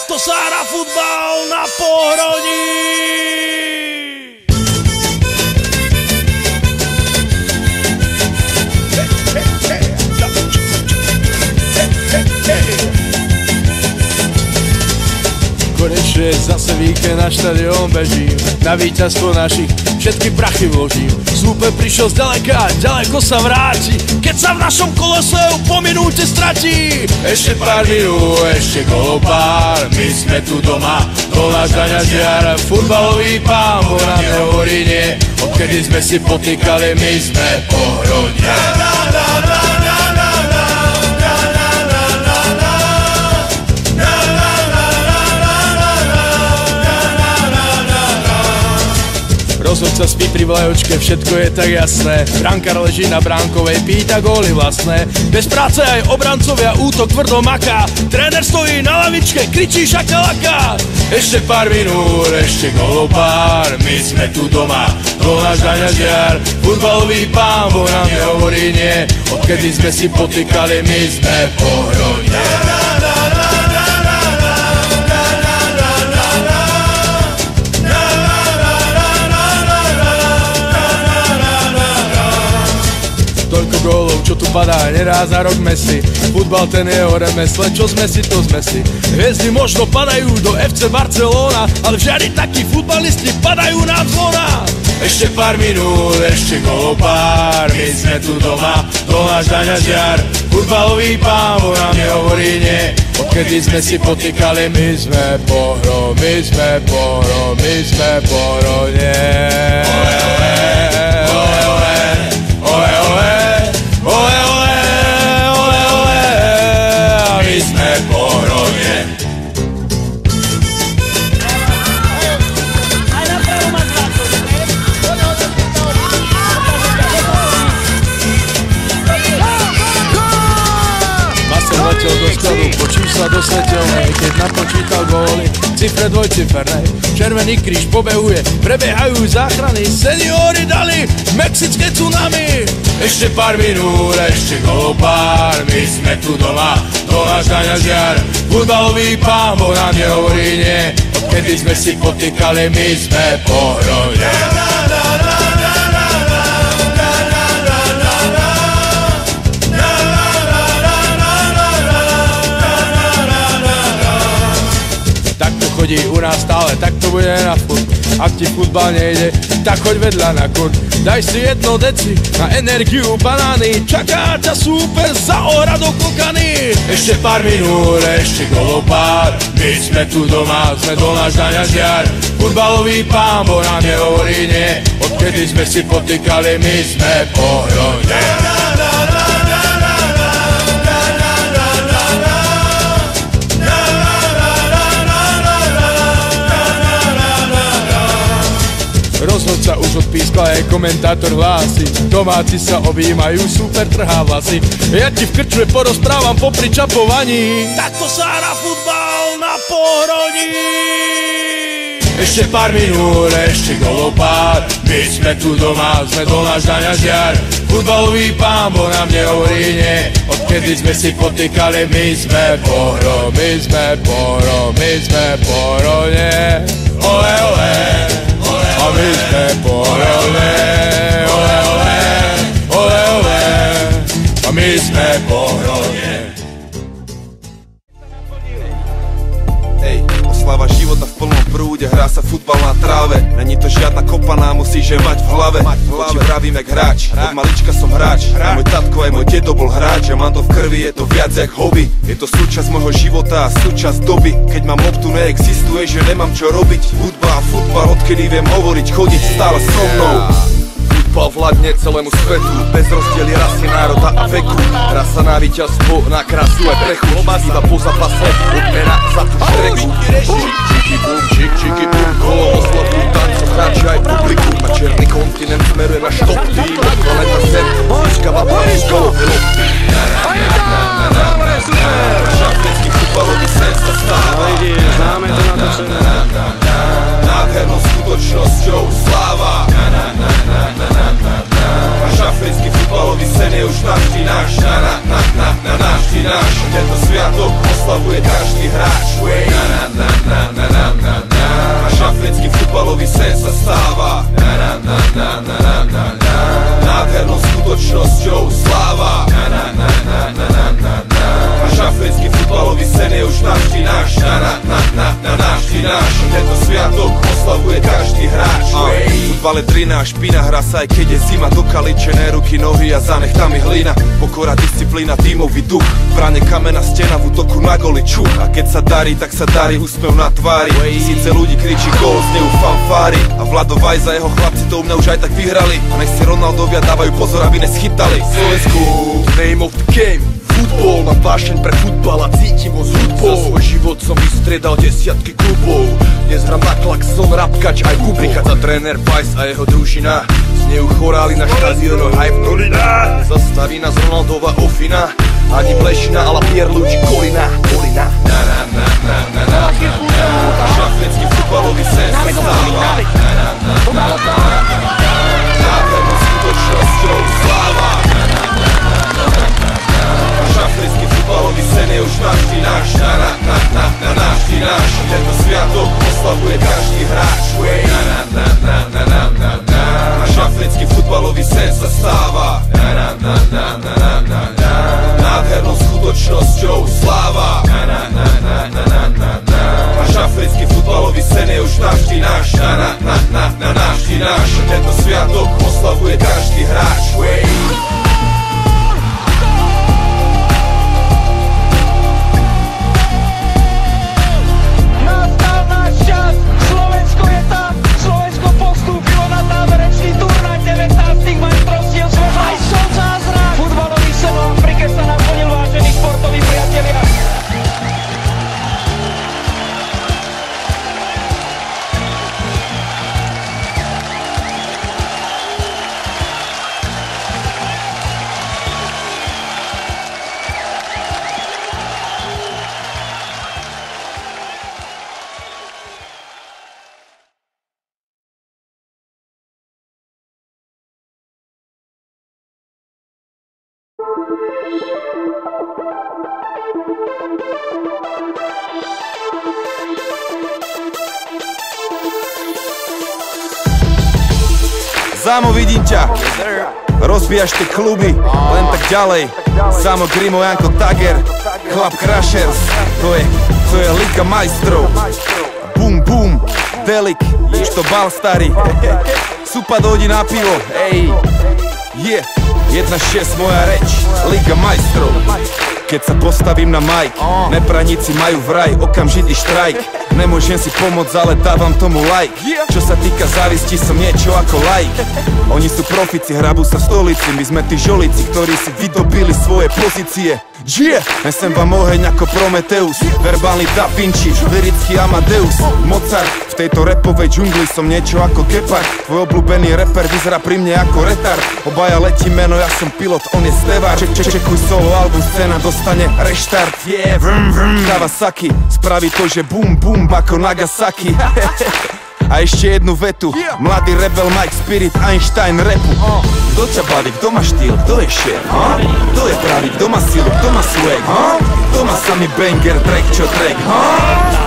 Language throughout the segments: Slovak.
Takto sa hrá futbal na Pohroní. Konečne zase víkend na štadión bežím, na víťazstvo našich všetky prachy vložím. Súper prišiel zďaleka, ďaleko sa vráti, keď sa v našom kolese po minúte stratí. Ešte pár minút, ešte kolopár, my sme tu doma, to náš daňažiar, futbalový pán, bo nám nehovorí nie, odkedy sme si potýkali, my sme Pohronia. Rozhodca spí pri vlajočke, všetko je tak jasné. Brankár leží na bránkovej, pýta góly vlastné. Bez práce aj obrancovia, útok tvrdo maká. Tréner stojí na lavičke, kričí šakalaka. Ešte pár minút, ešte golopár, my sme tu doma, to náš daňažiar, futbalový pán, bo nám nehovorí nie, odkedy sme si potýkali, my sme Pohronia. Toľko gólov, čo tu padá, nedá za rok Messi. Futbal ten jeho remesle, čo sme si, to sme si. Hviezdy možno padajú do FC Barcelona, ale žiadni takí futbalisti padajú na zvona. Ešte pár minút, ešte golopár, my sme tu doma, to náš daňažiar, futbalový pán, bo nám nehovorí nie, odkedy sme si potýkali, my sme Pohro, my sme Pohro, my sme Pohronie. Do skladu, počíš sa do svetelnej, keď napočítal góly, cifre dvojcifernej. Červený kríž pobehuje, prebiehajú záchrany, seniori dali mexické tsunami. Ešte pár minút, ešte golopár, my sme tu doma, to náš daňažiar, futbalový pán, bo nám nehovorí nie, odkedy sme si potýkali, my sme Pohronia. Chodí u nás stále, tak to bude na furt. Ak ti futbal nejde, tak choď vedľa na kurt. Daj si jedno deci na energiu banány, čaká ťa súper za ohradou klokany. Ešte pár minút, ešte golopár, my sme tu doma, sme to náš daňažiar, futbalový pán, bo nám nehovorí nie, odkedy sme si potýkali, my sme Pohronia. Rozhodca už odpískal, aj komentátor hlási, domáci sa objímajú, super trhá vlasy. Ja ti v krčme porozprávam popri čapovaní. Takto sa hrá futbal na Pohroní. Ešte pár minút, ešte golopár, my sme tu doma, sme to náš daňažiar, futbalový pán, bo nám nehovorí nie, odkedy sme si potýkali, my sme Pohro, my sme Pohro, my sme Pohronie. Ole, ole. A my sme Pohronie, ole, ole, ole, ole, a my sme Pohronie. Hej, oslava života v plnom prúde, hrá sa futbal na tráve, není to žiadna kopaná, musíš je mať v hlave. Oči pravím jak hráč, od malička som hráč, aj môj tatko, aj môj dedo bol hráč, ja mám to v krvi, je to viac jak hobby. Je to súčasť môjho života a súčasť doby, keď mám loptu, neexistuje, že nemám čo robiť. Hudba a futbal, odkedy viem hovoriť, chodiť stále so mnou. Futbal vládne celému svetu, bez rozdiely rasy, národa a veku. Hra sa na víťazstvo, na krásu aj prechu, iba po zápase, odmena za tú štreku. Čiki bum, čiki bum, kolo oslavujú tanco, hráči aj publikum. Na černý kontinent smeruje náš top tým, planeta Zem, získava golové lopty. Šafrický futbalový sen sa stáva, známe to natočené. Nádhernou skutočnosťou sláva. Náš africký futbalový sen je už navždy náš, navždy náš. Tento sviatok oslavuje každý hráč. baledrina a špina. Hra sa aj keď je zima, dokaličené ruky, nohy a za nechtami hlina. Pokora, disciplína, tímový duch, vrane kamena, stena v útoku na goli čuch. A keď sa darí, tak sa darí úsmev na tvári. Tisíce ľudí kričí gól, znejú fanfári. A Vlado Vajza, jeho chlapci to u mňa už aj tak vyhrali. A nech si Ronaldovia dávajú pozor, aby neschytali. Slovensku, Name of the game, futbol. Mám vášeň pre futbal a cítim ho z hudbou. Za svoj život som vystriedal desiatky klubov. Dnes hram na Klaxon, Rapkač aj Kubo. Prichádza tréner Vajs a jeho družina, znejú chorály na štadiónu Hype Nolina. Zastaví nás Ronaldova ofina, ani Plešina, ale Pierluigi Kolina. Šafrický futbalový sen sa stáva. Nádhernou skutočnosťou sláva. Šafrický futbalový sen je už navždy náš. Navždy náš. Tento sviatok oslavuje každý hráč. Šafrický futbalový sen sa stáva. Nádhernou skutočnosťou sláva. Šafrický futbalový sen je už navždy náš. Navždy náš. Tento sviatok oslavuje každý hráč. Zámo, vidím ťa, rozbíjaš tie kluby, len tak ďalej. Samo Grimo, Janko Tager, Club Crushers, to je Liga majstrov. Bum bum, Delik, už to bal starý. Supa, dojdi na pivo, ej. 1-6 moja reč, Liga majstrov. Keď sa postavím na mic, nepraníci majú vraj okamžitý štrajk. Nemôžem si pomôcť, ale dávam tomu like. Čo sa týka závisti, som niečo ako like. Oni sú profici, hrabú sa v stolici. My sme tí žolíci, ktorí si vydobili svoje pozície. Nesem vám oheň ako Prometeus, verbálny Da Vinci, lirický Amadeus, Mozart. V tejto rapovej džungli som niečo ako Gepard. Tvoj obľúbený reper vyzerá pri mne ako retard. Obaja letíme, no ja som pilot, on je stevár. Čekuj solo album, scéna dostane reštart. Kawasaki, spraví to, že bum bum ako Nagasaki. A ešte jednu vetu, mladý rebel Mike Spirit, Einstein rapu. Kto ťa baví, kto má štýl, kto je šéf? Kto je pravý, kto má silu, kto má swag? Kto má samý banger, track čo track?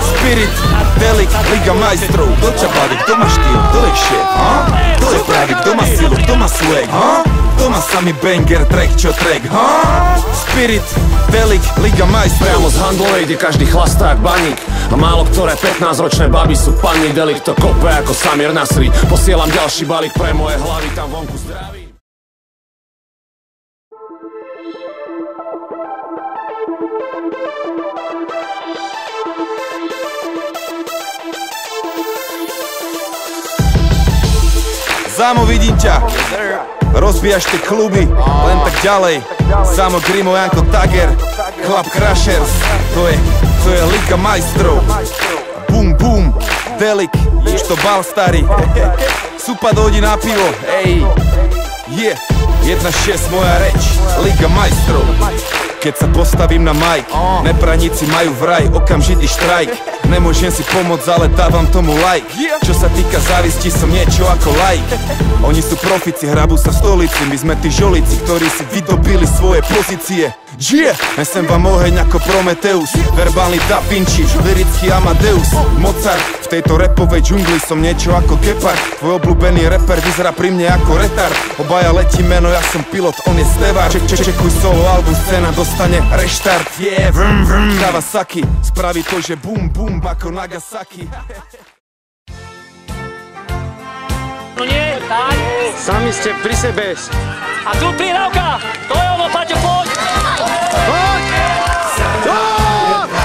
Spirit, Delik, Liga majstrov. Kto ťa baví, kto má štýl, kto je šéf? Kto je pravý, kto má silu, kto má swag? Kto má samý banger, track čo track? Spirit, Delik, Liga majstrov. Priamo z handlovej, kde každý chlastá jak baník. A málo ktoré 15-ročné baby sú panny. Delik to kope ako Samir Nasri. Posielam ďalší balík pre moje hlavy, tam vonku zdraví. Zámo, vidím ťa, rozbíjaš tie kluby, len tak ďalej. Samo Grimo, Janko Tager, Club Crushers, to je Liga majstrov. Bum bum, Delik, už to bal starý. Supa, dojdi na pivo, ej. 1-6 moja reč, Liga majstrov. Keď sa postavím na mic, nepraníci majú vraj okamžitý štrajk. Nemôžem si pomôcť, ale dávam tomu like. Čo sa týka závisti, som niečo ako like. Oni sú profici, hrabú sa v stolici. My sme tí žolíci, ktorí si vydobili svoje pozície. Nesem vám oheň ako Prometeus, verbálny Da Vinci, lirický Amadeus, Mozart. V tejto rapovej džungli som niečo ako Gepard. Tvoj obľúbený reper vyzerá pri mne ako retard. Obaja letíme, no ja som pilot, on je stevár. Čekuj solo album, scéna dostane reštart. Kawasaki, spraví to, že bum bum ako Nagasaki. No nie, tak. Sami ste pri sebe. A tu prihrávka. To je ono, Paťo, poď. Poď!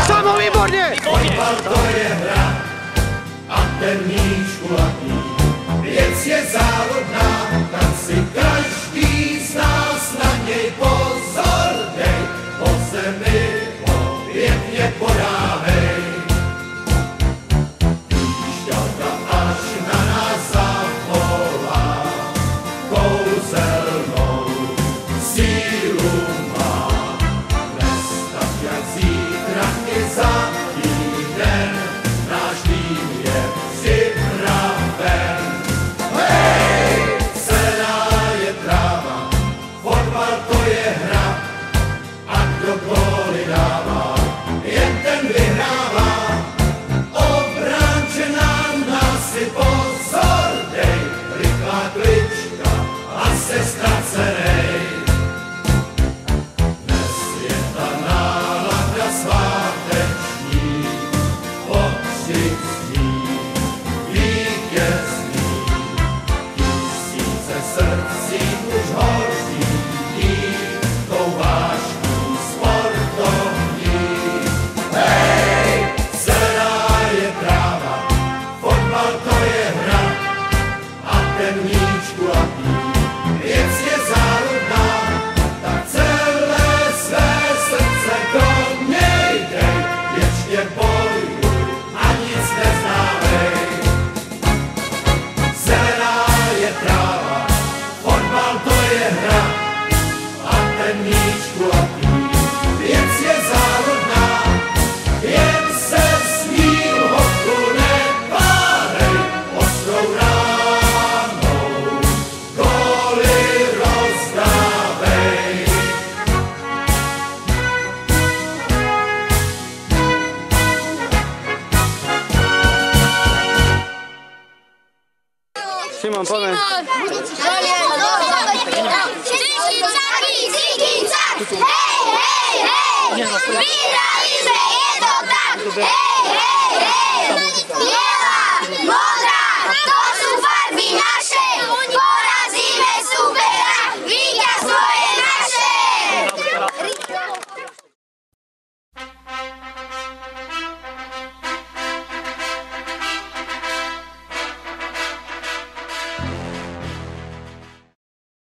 Samo výborne! Fotbal to je hra a ten míč kulatý. Věc je závodná, tak si každý z nás na něj pozor dej. Po zemi ho pěkně podávej. Píšťalka až na nás zavolá, kouzelnou sílu má. Dnes tak jak zítra i za týden, náš tým je připraven. Hej, zelená je tráva, fotbal to je hra, a kdo góly dává, jen ten vyhrává. Obránče nám si pozor dej, rychlá klička a se ztracenej. Dnes je ta nálada sváteční, pokřik zní vítězný. Tisíce srdcí už hoří tou vášní sportovní. Hej, zelená je tráva, fotbal to je hra a ten míč kulatý. Věc je zárodná, tak celé své srdce do něj dej. Věčně bojuj a nic neznávej. Zelená je tráva, fotbal to je hra a ten míč kulatý. Věc je zárodná, jen se smíl hochu nepárej. Ostrou ránou góly rozdávej. Šimon, poďme. Hej, hej, hej! Vyhrali sme, je to tak!